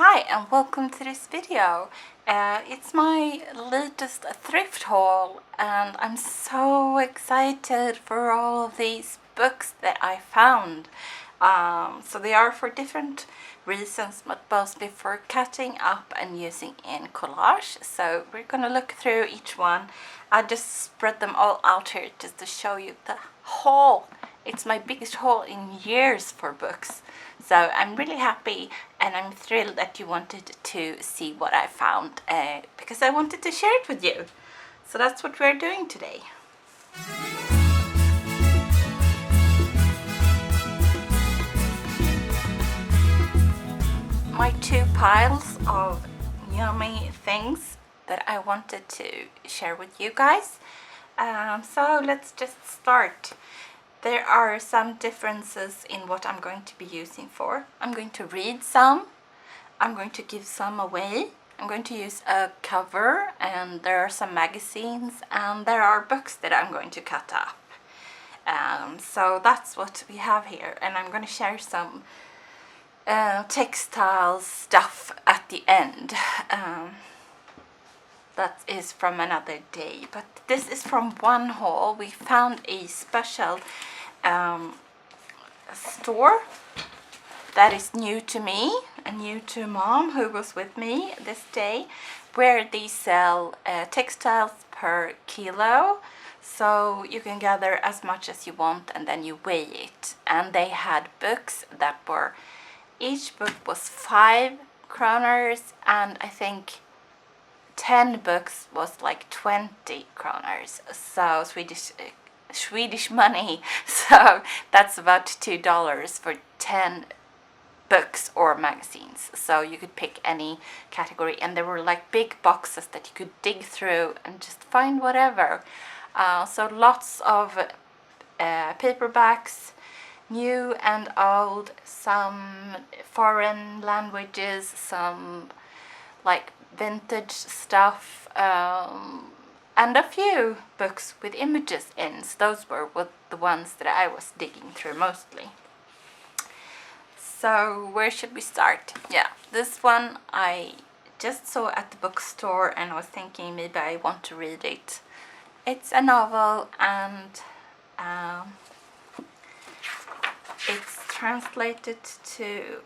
Hi and welcome to this video. It's my latest thrift haul and I'm so excited for all of these books that I found. So they are for different reasons, but mostly for cutting up and using in collage. So we're gonna look through each one. I just spread them all out here just to show you the haul. It's my biggest haul in years for books. So I'm really happy and I'm thrilled that you wanted to see what I found because I wanted to share it with you. So that's what we're doing today. My two piles of yummy things that I wanted to share with you guys. So let's just start. There are some differences in what I'm going to be using for. I'm going to read some, I'm going to give some away, I'm going to use a cover, and there are some magazines, and there are books that I'm going to cut up. So that's what we have here, and I'm going to share some textile stuff at the end. That is from another day, but this is from one haul. We found a special store that is new to me and new to Mom, who was with me this day, where they sell textiles per kilo, so you can gather as much as you want and then you weigh it. And they had books that were, each book was 5 kroners, and I think 10 books was like 20 kroners, so Swedish money, so that's about $2 for 10 books or magazines. So you could pick any category, and there were like big boxes that you could dig through and just find whatever. So lots of paperbacks, new and old, some foreign languages, some like vintage stuff, and a few books with images in. So those were the ones that I was digging through mostly. So where should we start? Yeah, this one I just saw at the bookstore and I was thinking maybe I want to read it. It's a novel, and it's translated to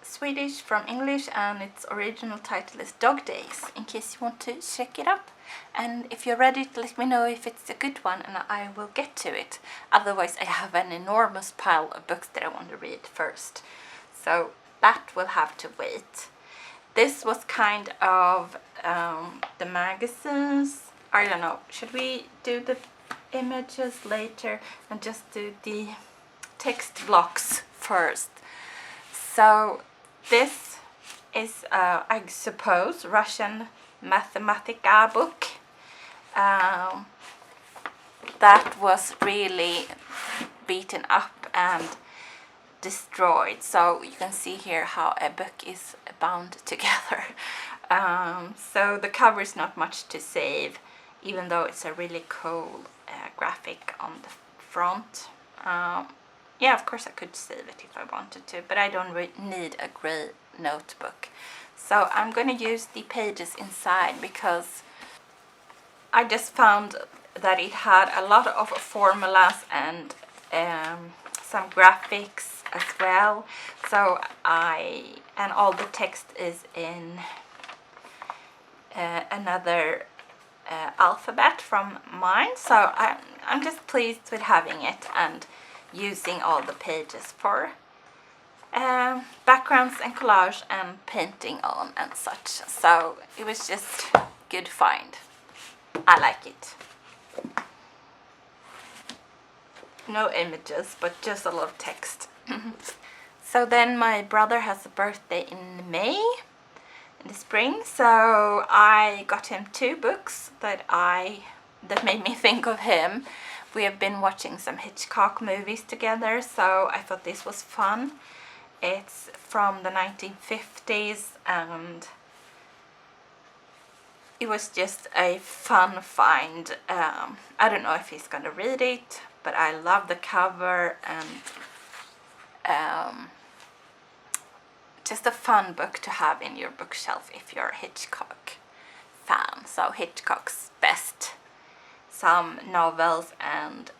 Swedish from English, and its original title is Dog Days, in case you want to check it up. And if you're ready, let me know if it's a good one and I will get to it. Otherwise I have an enormous pile of books that I want to read first, so that will have to wait. This was kind of the magazines. I don't know, should we do the images later and just do the text blocks first? So this is, I suppose, Russian Mathematica book that was really beaten up and destroyed. So you can see here how a book is bound together. So the cover is not much to save, even though it's a really cool graphic on the front. Yeah, of course I could save it if I wanted to, but I don't need a grey notebook. So I'm going to use the pages inside because I just found that it had a lot of formulas and some graphics as well. So and all the text is in another alphabet from mine. So I'm just pleased with having it and using all the pages for backgrounds and collage and painting on and such. So it was just good find. I like it. No images, but just a lot of text. So then my brother has a birthday in May, in the spring, so I got him 2 books that made me think of him. We have been watching some Hitchcock movies together, so I thought this was fun. It's from the 1950s, and it was just a fun find. I don't know if he's gonna read it, but I love the cover, and just a fun book to have in your bookshelf if you're a Hitchcock fan. So Hitchcock's best, some novels and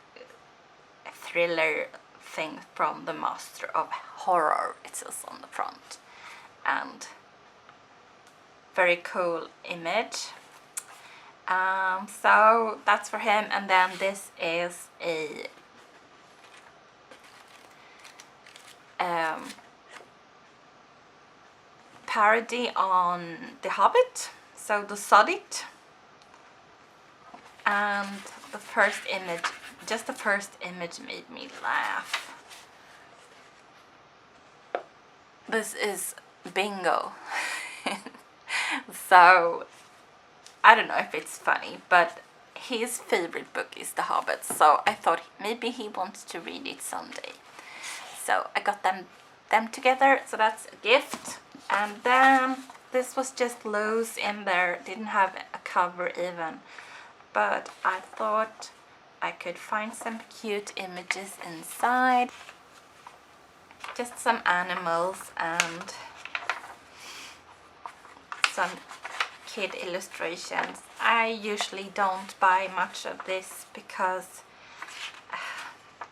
a thriller thing from the master of horror, it says on the front, and very cool image. So that's for him. And then this is a parody on The Hobbit, so The Suddit, and the first image, just the first image made me laugh. This is Bingo. So I don't know if it's funny, but his favorite book is The Hobbit, so I thought maybe he wants to read it someday. So I got them together, so that's a gift. And then this was just loose in there, didn't have a cover even, but I thought I could find some cute images inside. Just some animals and some kid illustrations. I usually don't buy much of this because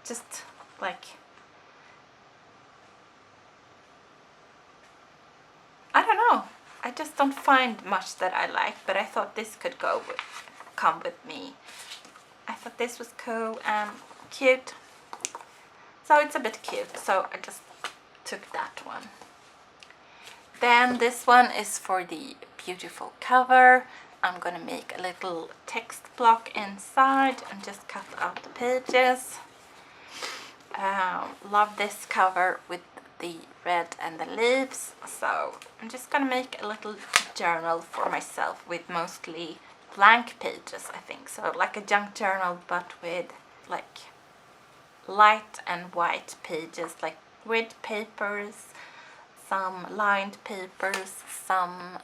just like, I don't know, I just don't find much that I like, but I thought this could come with me. I thought this was cool and cute, so it's a bit cute, so I just took that one. Then this one is for the beautiful cover. I'm gonna make a little text block inside and just cut out the pages. Love this cover with the red and the leaves, so I'm just gonna make a little journal for myself with mostly blank pages, I think, so like a junk journal but with like light and white pages, like grid papers, some lined papers, some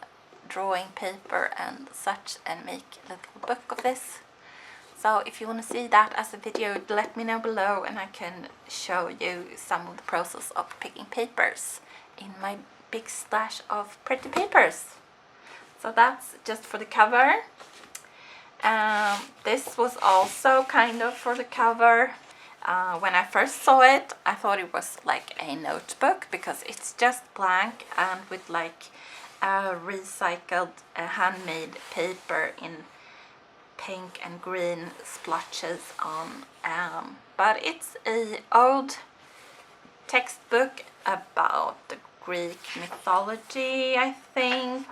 drawing paper and such, and make a little book of this. So if you want to see that as a video, let me know below and I can show you some of the process of picking papers in my big stash of pretty papers. So that's just for the cover. This was also kind of for the cover. When I first saw it, I thought it was like a notebook because it's just blank and with like recycled handmade paper in pink and green splotches on. But it's a old textbook about the Greek mythology, I think,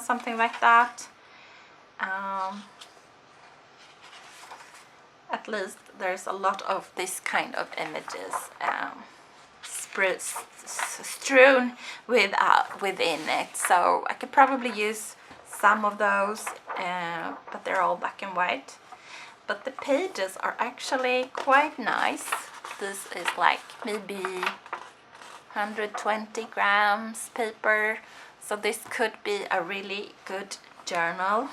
something like that. At least there's a lot of this kind of images strewn within it, so I could probably use some of those, but they're all black and white. But the pages are actually quite nice. This is like maybe 120 grams paper, so this could be a really good journal.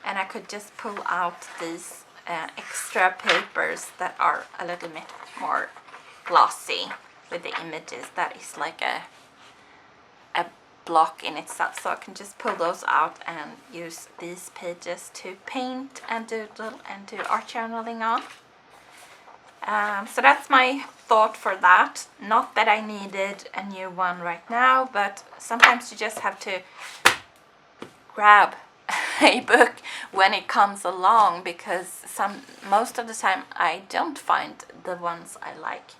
And I could just pull out these extra papers that are a little bit more glossy with the images. That is like a block in itself, so I can just pull those out and use these pages to paint and doodle and do art journaling on. So that's my thought for that. Not that I needed a new one right now, but sometimes you just have to grab a book when it comes along, because most of the time I don't find the ones I like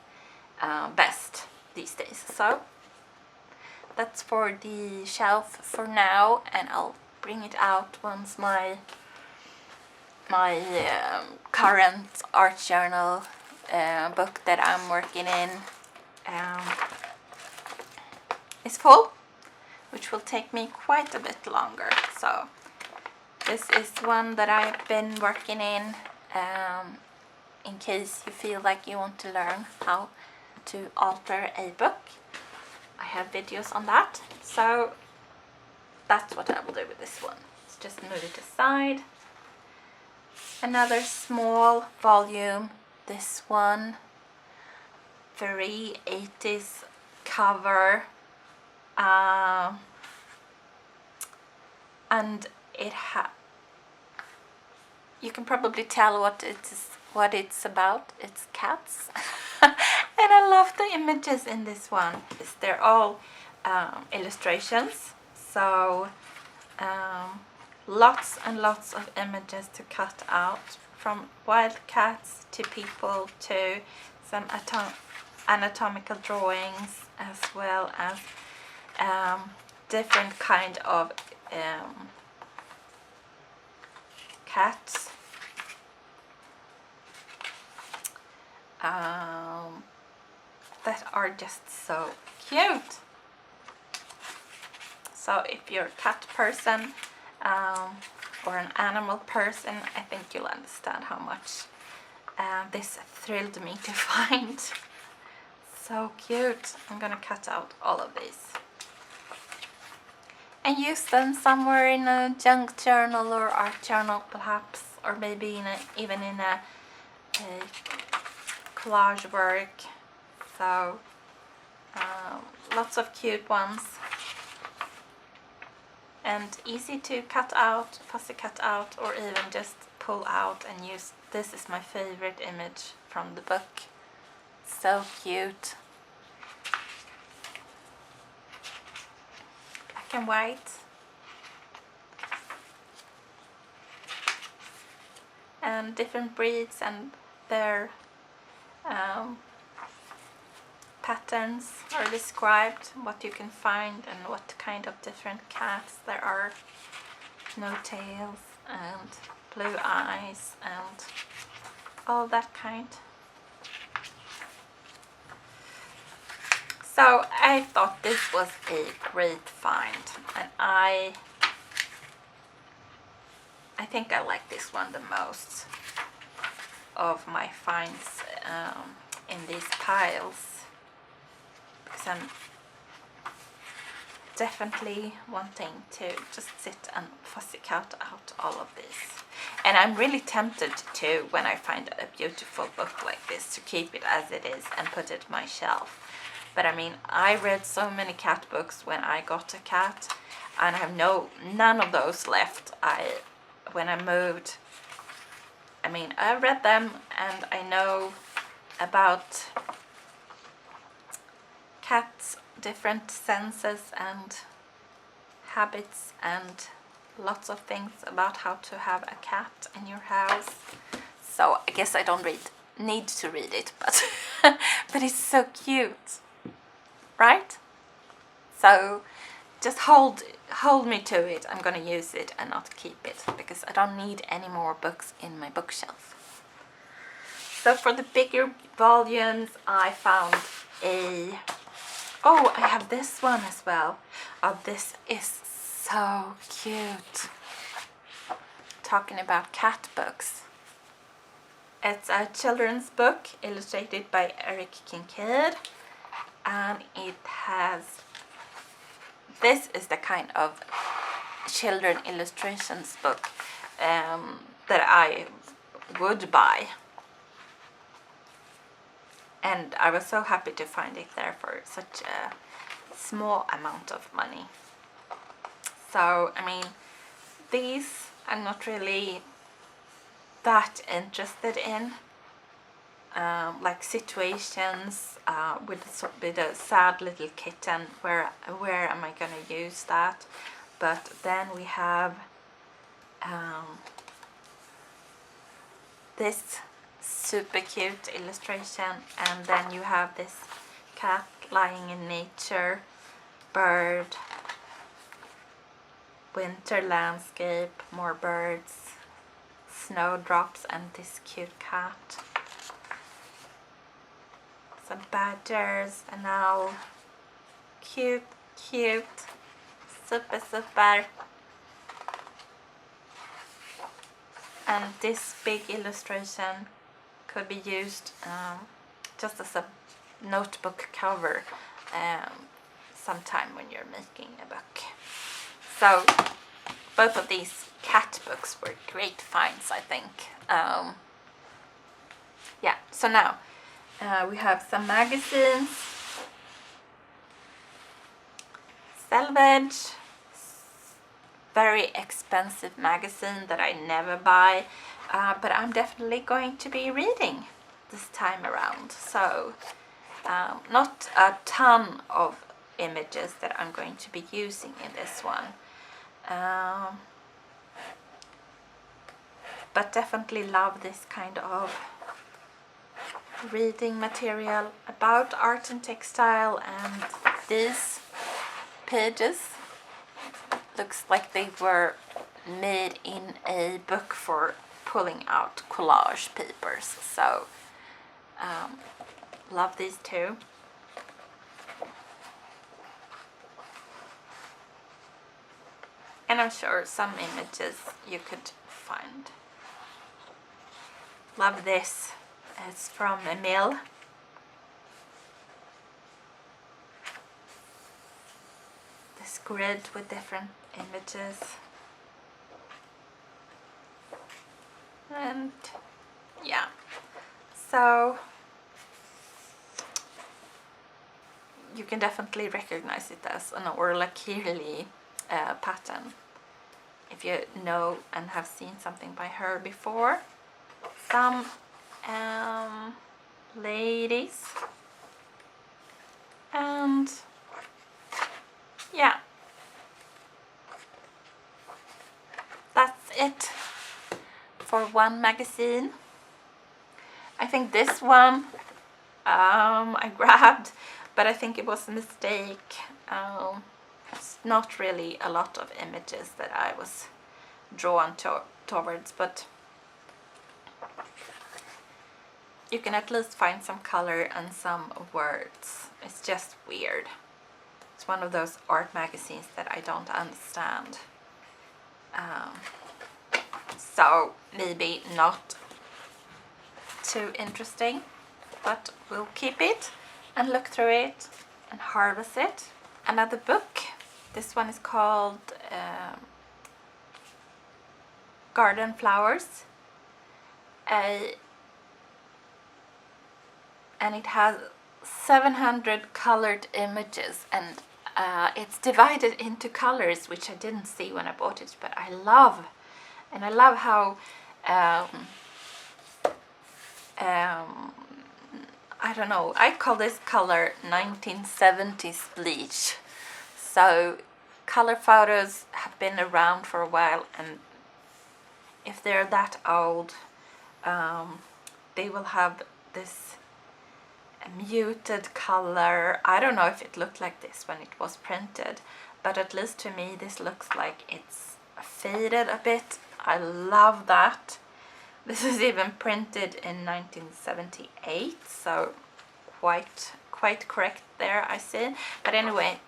best these days. So that's for the shelf for now, and I'll bring it out once my current art journal book that I'm working in is full, which will take me quite a bit longer. So this is one that I've been working in case you feel like you want to learn how to alter a book. I have videos on that, so that's what I will do with this one. Let's just move it aside. Another small volume, this one, very 80s cover, and you can probably tell what it's about. It's cats. And I love the images in this one. They're all illustrations, so lots and lots of images to cut out, from wild cats to people to some anatomical drawings, as well as different kind of cats. That are just so cute. So if you're a cat person or an animal person, I think you'll understand how much this thrilled me to find. So cute. I'm gonna cut out all of these and use them somewhere in a junk journal or art journal perhaps, or maybe even in a collage work. So lots of cute ones, and easy to cut out, fussy cut out, or even just pull out and use. This is my favorite image from the book. So cute. Black and white. And different breeds and their patterns are described, what you can find and what kind of different cats there are. No tails and blue eyes and all that kind. So I thought this was a great find, and I think I like this one the most of my finds in these piles, because I'm definitely wanting to just sit and fussy cut out all of this. And I'm really tempted to, when I find a beautiful book like this, to keep it as it is and put it on my shelf. But I mean, I read so many cat books when I got a cat, and I have none of those left. When I moved, I mean, I read them and I know about cats' different senses and habits and lots of things about how to have a cat in your house. So I guess I don't need to read it, but but it's so cute, right? So just hold me to it. I'm gonna use it and not keep it, because I don't need any more books in my bookshelf. So for the bigger volumes, I found I have this one as well. Oh, this is so cute. Talking about cat books. It's a children's book illustrated by Eric Kincaid, and it has, this is the kind of children illustrations book that I would buy. And I was so happy to find it there for such a small amount of money. So, I mean, these I'm not really that interested in. Like situations with a sad little kitten, where am I gonna use that? But then we have this super cute illustration, and then you have this cat lying in nature, bird, winter landscape, more birds, snowdrops, and this cute cat. Some badgers, an owl. Cute, cute, super, super. And this big illustration could be used just as a notebook cover sometime when you're making a book. So both of these cat books were great finds, I think. Yeah, so now we have some magazines. Selvage, very expensive magazine that I never buy, but I'm definitely going to be reading this time around. So not a ton of images that I'm going to be using in this one, but definitely love this kind of reading material about art and textile. And these pages looks like they were made in a book for pulling out collage papers, so love these too. And I'm sure some images you could find. Love this. It's from Emil. This grid with different images. And yeah, so you can definitely recognize it as an Orla Kirli pattern if you know and have seen something by her before. Some ladies, and yeah, that's it for one magazine. I think this one I grabbed, but I think it was a mistake. It's not really a lot of images that I was drawn towards, but you can at least find some color and some words. It's just weird. It's one of those art magazines that I don't understand. So maybe not too interesting, but we'll keep it and look through it and harvest it. Another book. This one is called Garden Flowers. And it has 700 colored images, and it's divided into colors, which I didn't see when I bought it, but I love. And I love how I don't know, I call this color 1970s bleach. So color photos have been around for a while, and if they're that old, they will have this muted color. I don't know if it looked like this when it was printed, but at least to me this looks like it's faded a bit. I love that. This is even printed in 1978, so quite correct there, I see. But anyway,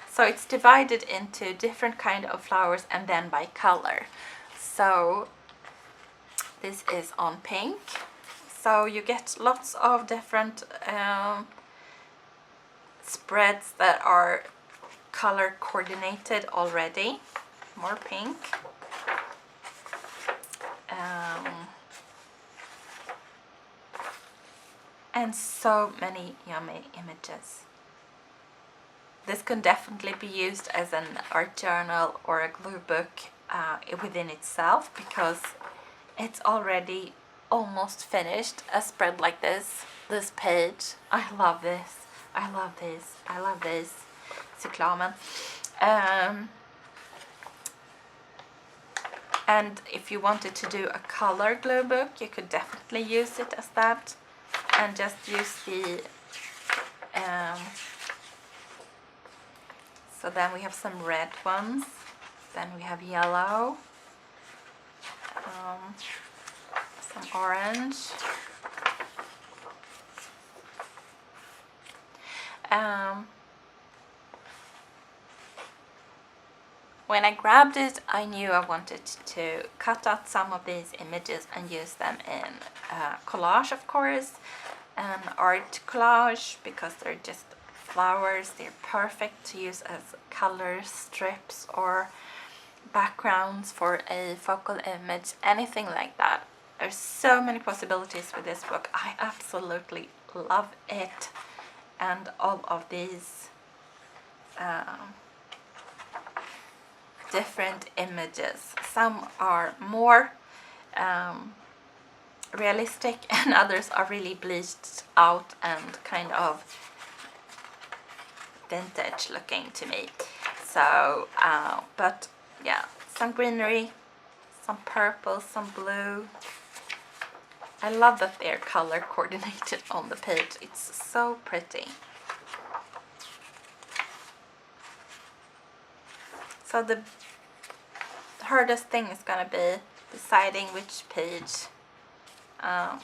so it's divided into different kind of flowers and then by color. So this is on pink. So you get lots of different spreads that are color coordinated already. More pink. And so many yummy images. This can definitely be used as an art journal or a glue book within itself, because it's already almost finished. A spread like this page. I love this. I love this. I love this. Cyklamen. And if you wanted to do a color glue book, you could definitely use it as that, and just use the so then we have some red ones, then we have yellow, some orange, when I grabbed it, I knew I wanted to cut out some of these images and use them in collage, of course, an art collage, because they're just flowers. They're perfect to use as color strips or backgrounds for a focal image, anything like that. There's so many possibilities with this book. I absolutely love it, and all of these different images. Some are more realistic and others are really bleached out and kind of vintage looking to me. So but yeah, some greenery, some purple, some blue. I love that they're color coordinated on the page. It's so pretty. So the hardest thing is gonna be deciding which page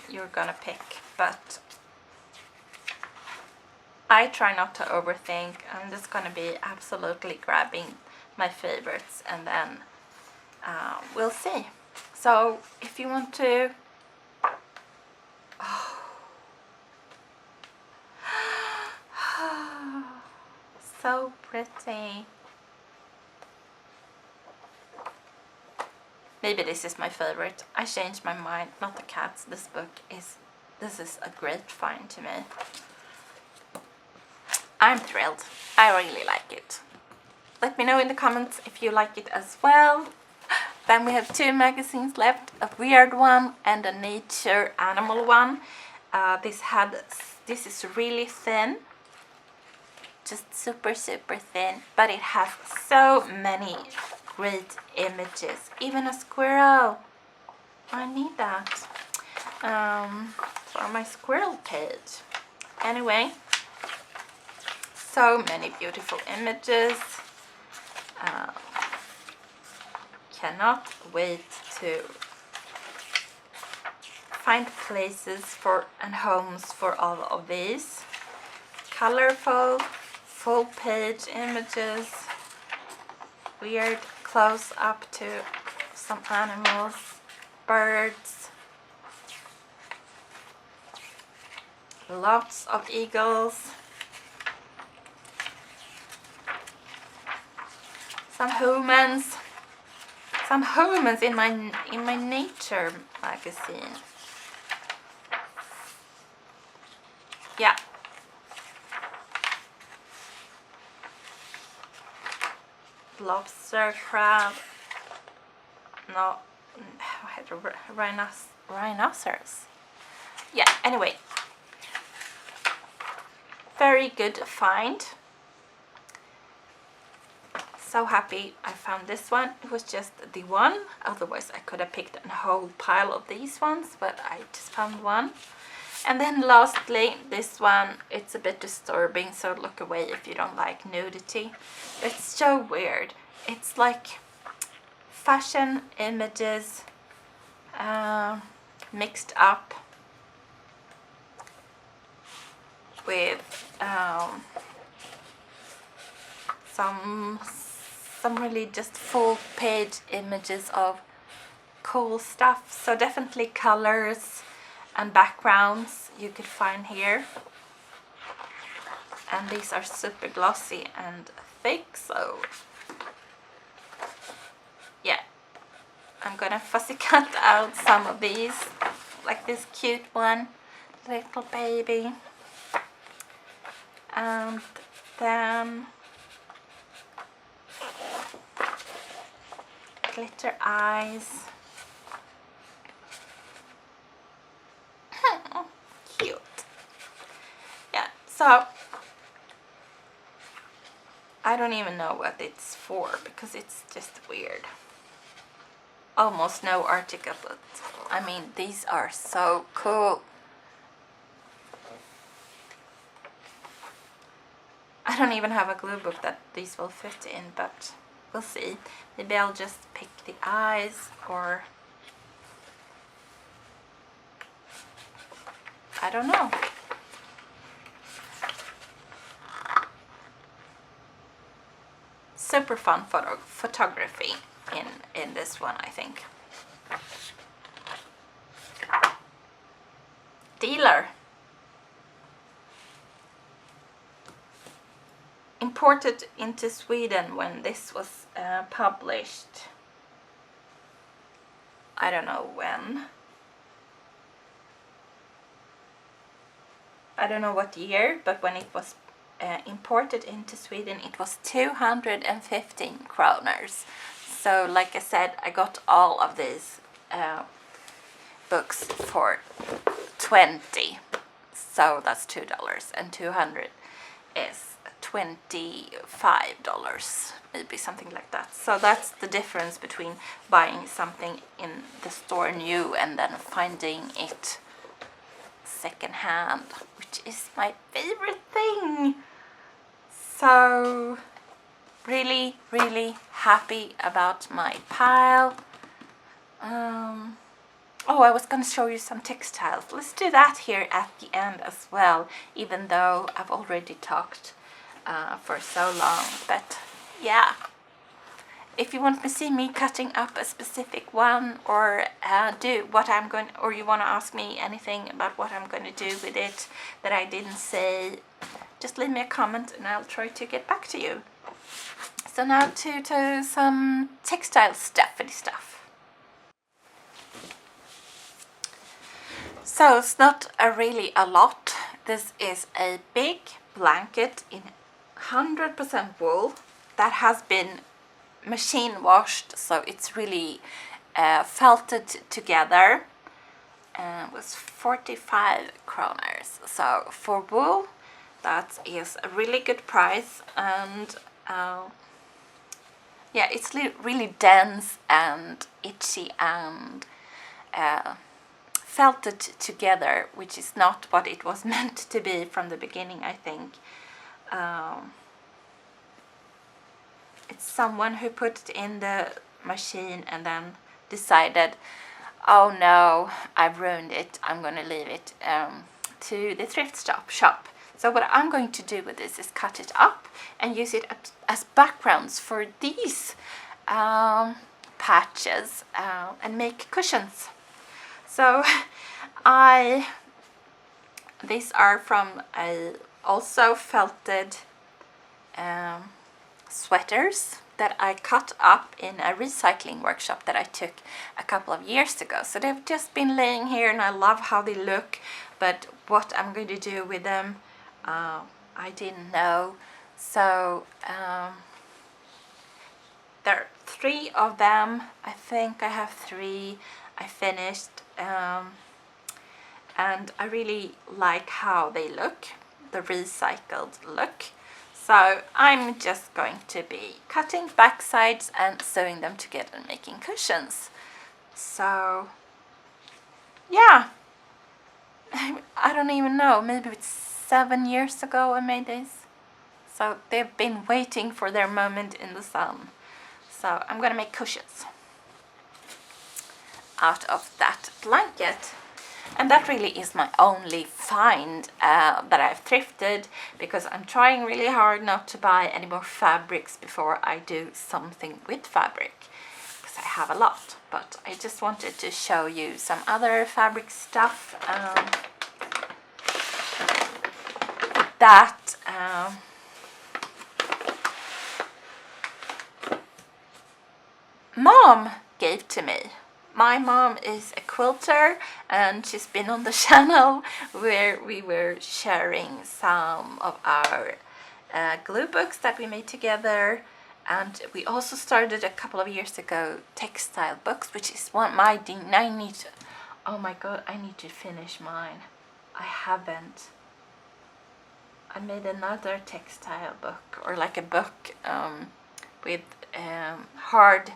you're gonna pick, but I try not to overthink. I'm just gonna be absolutely grabbing my favorites and then we'll see. So if you want to so pretty. Maybe this is my favorite. I changed my mind. Not the cats. This is a great find to me. I'm thrilled. I really like it. Let me know in the comments if you like it as well. Then we have 2 magazines left, a weird one and a nature animal one. This is really thin, just super thin, but it has so many great images. Even a squirrel. I need that for my squirrel page. Anyway, so many beautiful images. Cannot wait to find places for and homes for all of these. Colorful, full page images, weird close up to some animals, birds, lots of eagles, some humans in my nature magazine. Yeah. Lobster, crab, no, rhinoceros. Yeah, anyway, very good find. So happy I found this one. It was just the one, otherwise I could have picked a whole pile of these ones, but I just found one. And then lastly, this one, it's a bit disturbing, so look away if you don't like nudity. It's so weird. It's like fashion images mixed up with some really just full page images of cool stuff. So definitely colors and backgrounds you could find here. And these are super glossy and thick, so yeah, I'm gonna fussy cut out some of these, like this cute one, little baby, and then glitter eyes. Cute. Yeah, so I don't even know what it's for because it's just weird. Almost no article, but I mean, these are so cool. I don't even have a glue book that these will fit in, but we'll see. Maybe I'll just pick the eyes, or I don't know. Super fun photography in this one, I think. Dealer. Imported into Sweden when this was published. I don't know when. I don't know what year, but when it was imported into Sweden, it was 215 kroners. So like I said, I got all of these books for 20. So that's $2, and 200 is $25, maybe something like that. So that's the difference between buying something in the store new and then finding it secondhand, which is my favorite thing. So really, really happy about my pile. Oh, I was going to show you some textiles. Let's do that here at the end as well, even though I've already talked for so long. But yeah, if you want to see me cutting up a specific one, or do what I'm going, or you want to ask me anything about what I'm going to do with it that I didn't say, just leave me a comment and I'll try to get back to you. So now to some textile stuff. So it's not really a lot. This is a big blanket in 100% wool that has been machine washed, so it's really felted together. It was 45 kroners. So for wool, that is a really good price, and yeah, it's really dense and itchy and felted together, which is not what it was meant to be from the beginning, I think. It's someone who put it in the machine and then decided, oh no, I've ruined it, I'm gonna leave it to the thrift shop. So what I'm going to do with this is cut it up and use it as backgrounds for these patches and make cushions. So these are from also felted sweaters that I cut up in a recycling workshop that I took a couple of years ago. So they've just been laying here and I love how they look, but what I'm going to do with them, I didn't know. So there are 3 of them. I think I have 3 I finished, and I really like how they look, the recycled look. So I'm just going to be cutting back sides and sewing them together and making cushions. So yeah, I don't even know, maybe it's 7 years ago I made this. So they've been waiting for their moment in the sun. So I'm gonna make cushions out of that blanket. And that really is my only find that I've thrifted, because I'm trying really hard not to buy any more fabrics before I do something with fabric, because I have a lot. But I just wanted to show you some other fabric stuff that Mom gave to me. My mom is a quilter, and she's been on the channel where we were sharing some of our glue books that we made together, and we also started a couple of years ago textile books, which is one I need to, oh my god, I need to finish mine. I haven't. I made another textile book, or like a book with hard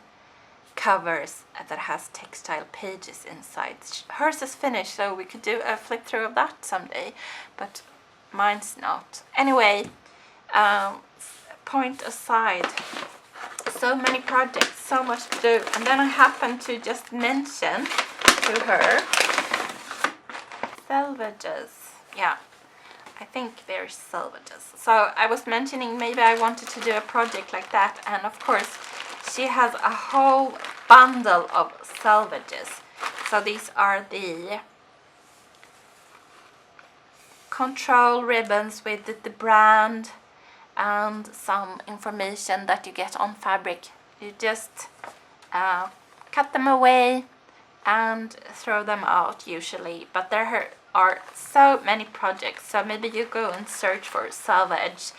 covers that has textile pages inside. Hers is finished, so we could do a flip through of that someday, but mine's not. Anyway, point aside, so many projects, so much to do, and then I happened to just mention to her selvages. Yeah, I think they're selvages. So I was mentioning maybe I wanted to do a project like that, and of course she has a whole bundle of selvages. So these are the control ribbons with the brand and some information that you get on fabric. You just cut them away and throw them out usually, but they're are so many projects, so maybe you go and search for salvage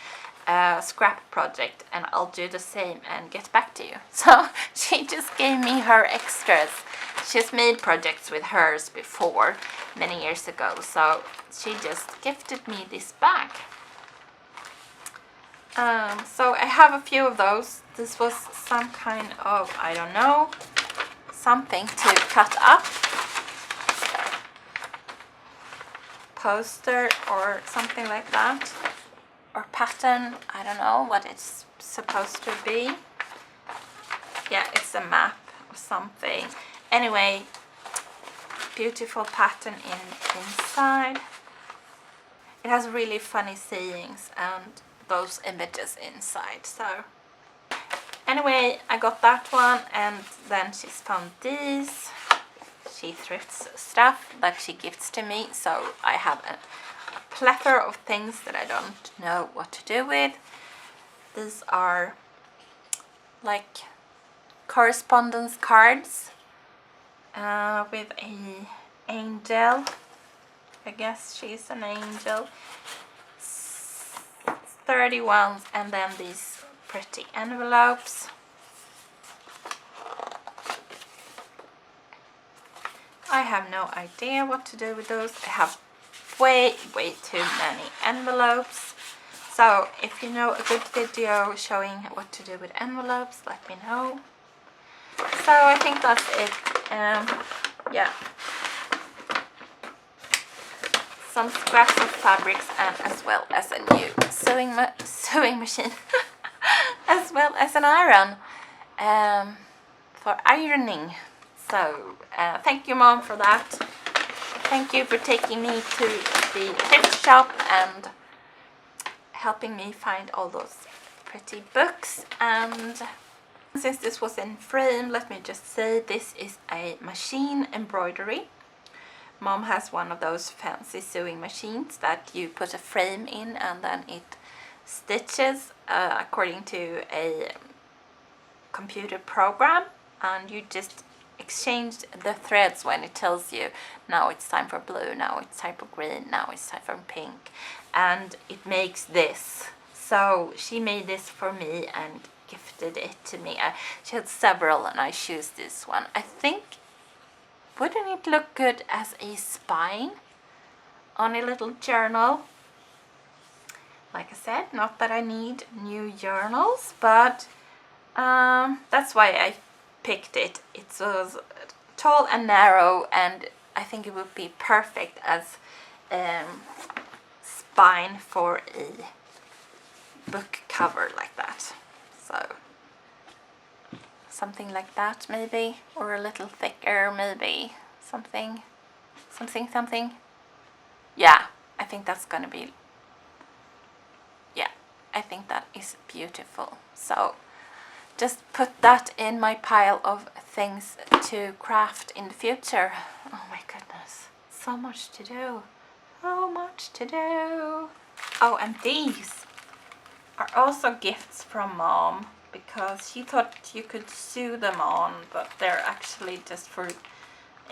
scrap project and I'll do the same and get back to you. So she just gave me her extras. She's made projects with hers before, many years ago, so she just gifted me this bag. So I have a few of those. This was some kind of, I don't know, something to cut up. Poster or something like that. Or pattern, I don't know what it's supposed to be. Yeah, it's a map or something. Anyway, beautiful pattern inside. It has really funny sayings and those images inside. So anyway, I got that one, and then she's found these. She thrifts stuff that she gifts to me, so I have a plethora of things that I don't know what to do with. These are like correspondence cards with a angel. I guess she's an angel. 31, and then these pretty envelopes. I have no idea what to do with those. I have way too many envelopes. So if you know a good video showing what to do with envelopes, let me know. So I think that's it. Yeah. Some scraps of fabrics, and as well as a new sewing machine. As well as an iron for ironing. So thank you, Mom, for that. Thank you for taking me to the thrift shop and helping me find all those pretty books. And since this was in frame, let me just say this is a machine embroidery. Mom has one of those fancy sewing machines that you put a frame in and then it stitches according to a computer program, and you just exchange the threads when it tells you now it's time for blue, now it's time for green, now it's time for pink, and it makes this. So she made this for me and gifted it to me. She had several and I chose this one. I think, wouldn't it look good as a spine on a little journal? Like I said, not that I need new journals, but that's why I picked it. It was tall and narrow, and I think it would be perfect as spine for a book cover like that. So something like that maybe, or a little thicker maybe, something. Yeah, I think that's gonna be, yeah, I think that is beautiful. So just put that in my pile of things to craft in the future. Oh my goodness, so much to do. So much to do. Oh, and these are also gifts from Mom, because she thought you could sew them on, but they're actually just for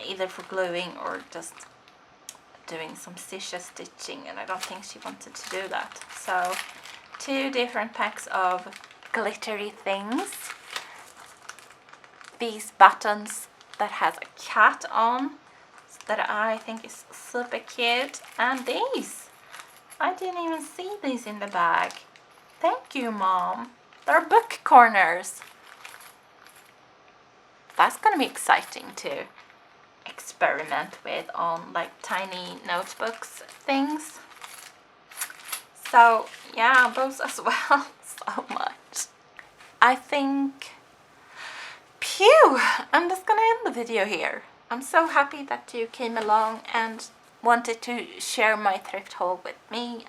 either for gluing or just doing some stitching, and I don't think she wanted to do that. So 2 different packs of glittery things. These buttons that has a cat on that I think is super cute, and these, I didn't even see these in the bag. Thank you, Mom. They're book corners. That's gonna be exciting to experiment with on like tiny notebooks things. So yeah, those as well. So much. I think, phew, I'm just gonna end the video here. I'm so happy that you came along and wanted to share my thrift haul with me.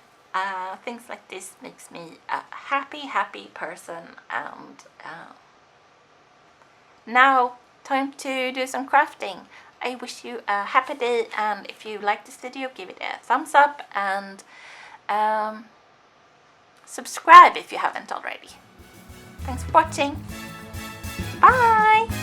Things like this makes me a happy person, and now time to do some crafting. I wish you a happy day, and if you like this video, give it a thumbs up, and subscribe if you haven't already. Thanks for watching. Bye!